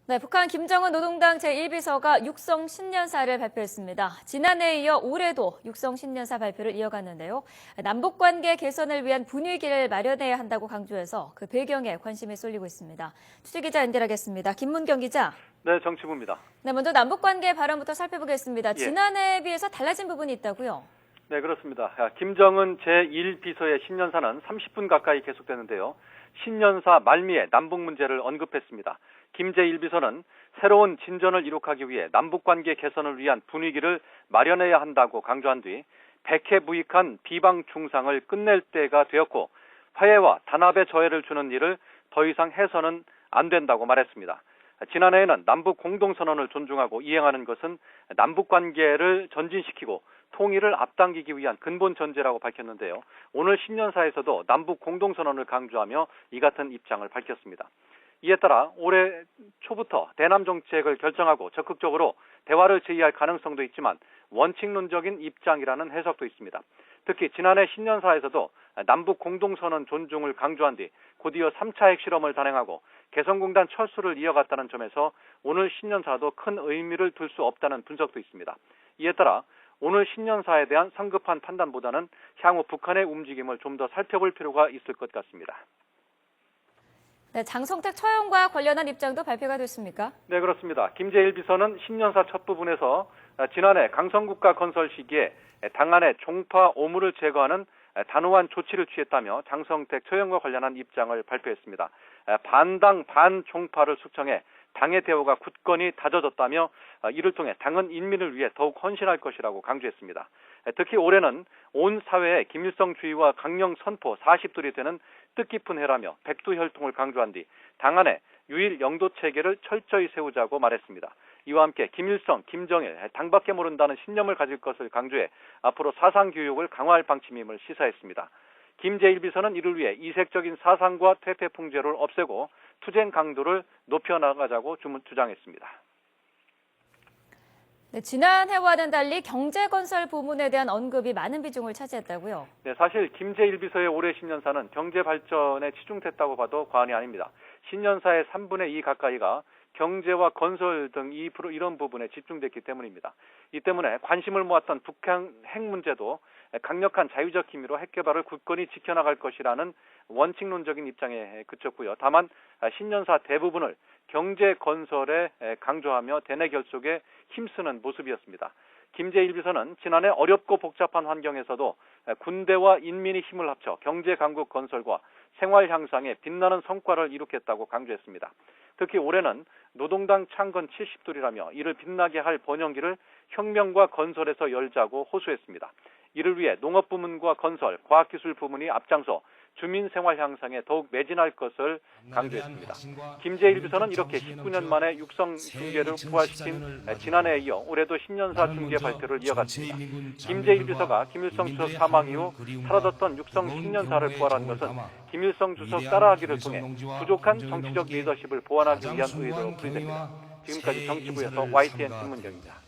네, 북한 김정은 노동당 제1비서가 육성 신년사를 발표했습니다. 지난해에 이어 올해도 육성 신년사 발표를 이어갔는데요. 남북관계 개선을 위한 분위기를 마련해야 한다고 강조해서 그 배경에 관심이 쏠리고 있습니다. 취재기자 연결하겠습니다. 김문경 기자. 네, 정치부입니다. 네, 먼저 남북관계 발언부터 살펴보겠습니다. 예. 지난해에 비해서 달라진 부분이 있다고요? 네, 그렇습니다. 김정은 제1비서의 신년사는 30분 가까이 계속되는데요. 신년사 말미에 남북 문제를 언급했습니다. 김 제1비서는 새로운 진전을 이룩하기 위해 남북관계 개선을 위한 분위기를 마련해야 한다고 강조한 뒤 백해무익한 비방 중상을 끝낼 때가 되었고 화해와 단합의 저해를 주는 일을 더 이상 해서는 안 된다고 말했습니다. 지난해에는 남북 공동선언을 존중하고 이행하는 것은 남북관계를 전진시키고 통일을 앞당기기 위한 근본 전제라고 밝혔는데요. 오늘 신년사에서도 남북 공동선언을 강조하며 이 같은 입장을 밝혔습니다. 이에 따라 올해 초부터 대남 정책을 결정하고 적극적으로 대화를 제의할 가능성도 있지만 원칙론적인 입장이라는 해석도 있습니다. 특히 지난해 신년사에서도 남북 공동선언 존중을 강조한 뒤 곧이어 3차 핵실험을 단행하고 개성공단 철수를 이어갔다는 점에서 오늘 신년사도 큰 의미를 둘 수 없다는 분석도 있습니다. 이에 따라 오늘 신년사에 대한 성급한 판단보다는 향후 북한의 움직임을 좀 더 살펴볼 필요가 있을 것 같습니다. 네, 장성택 처형과 관련한 입장도 발표가 됐습니까? 네, 그렇습니다. 김재일 비서는 신년사 첫 부분에서 지난해 강성국가 건설 시기에 당 안에 종파 오물을 제거하는 단호한 조치를 취했다며 장성택 처형과 관련한 입장을 발표했습니다. 반당 반종파를 숙청해 당의 대우가 굳건히 다져졌다며 이를 통해 당은 인민을 위해 더욱 헌신할 것이라고 강조했습니다. 특히 올해는 온 사회에 김일성주의와 강령 선포 40돌이 되는 뜻깊은 해라며 백두혈통을 강조한 뒤 당 안에 유일 영도 체계를 철저히 세우자고 말했습니다. 이와 함께 김일성, 김정일, 당밖에 모른다는 신념을 가질 것을 강조해 앞으로 사상교육을 강화할 방침임을 시사했습니다. 김 제1비서는 이를 위해 이색적인 사상과 퇴폐풍제를 없애고 투쟁 강도를 높여나가자고 주장했습니다. 네, 지난해와는 달리 경제건설 부문에 대한 언급이 많은 비중을 차지했다고요? 네, 사실 김 제1비서의 올해 신년사는 경제 발전에 치중됐다고 봐도 과언이 아닙니다. 신년사의 3분의 2 가까이가 경제와 건설 등 이런 부분에 집중됐기 때문입니다. 이 때문에 관심을 모았던 북한 핵 문제도 강력한 자유적 힘으로 핵 개발을 굳건히 지켜나갈 것이라는 원칙론적인 입장에 그쳤고요. 다만 신년사 대부분을 경제 건설에 강조하며 대내 결속에 힘쓰는 모습이었습니다. 김 제1비서는 지난해 어렵고 복잡한 환경에서도 군대와 인민이 힘을 합쳐 경제 강국 건설과 생활 향상에 빛나는 성과를 이룩했다고 강조했습니다. 특히 올해는 노동당 창건 70돌이라며 이를 빛나게 할 번영기를 혁명과 건설에서 열자고 호소했습니다. 이를 위해 농업부문과 건설, 과학기술 부문이 앞장서 주민생활 향상에 더욱 매진할 것을 강조했습니다. 김 제1비서는 이렇게 19년 만에 육성 중계를 부활시킨 지난해에 이어 올해도 신년사 중계 발표를 이어갔습니다. 김 제1비서가 김일성 주석 사망 이후 사라졌던 육성 신년사를 부활한 것은 김일성 주석 따라하기를 통해 부족한 정치적 리더십을 보완하기 위한 의도로 풀이됩니다. 지금까지 정치부에서 YTN 김문경입니다.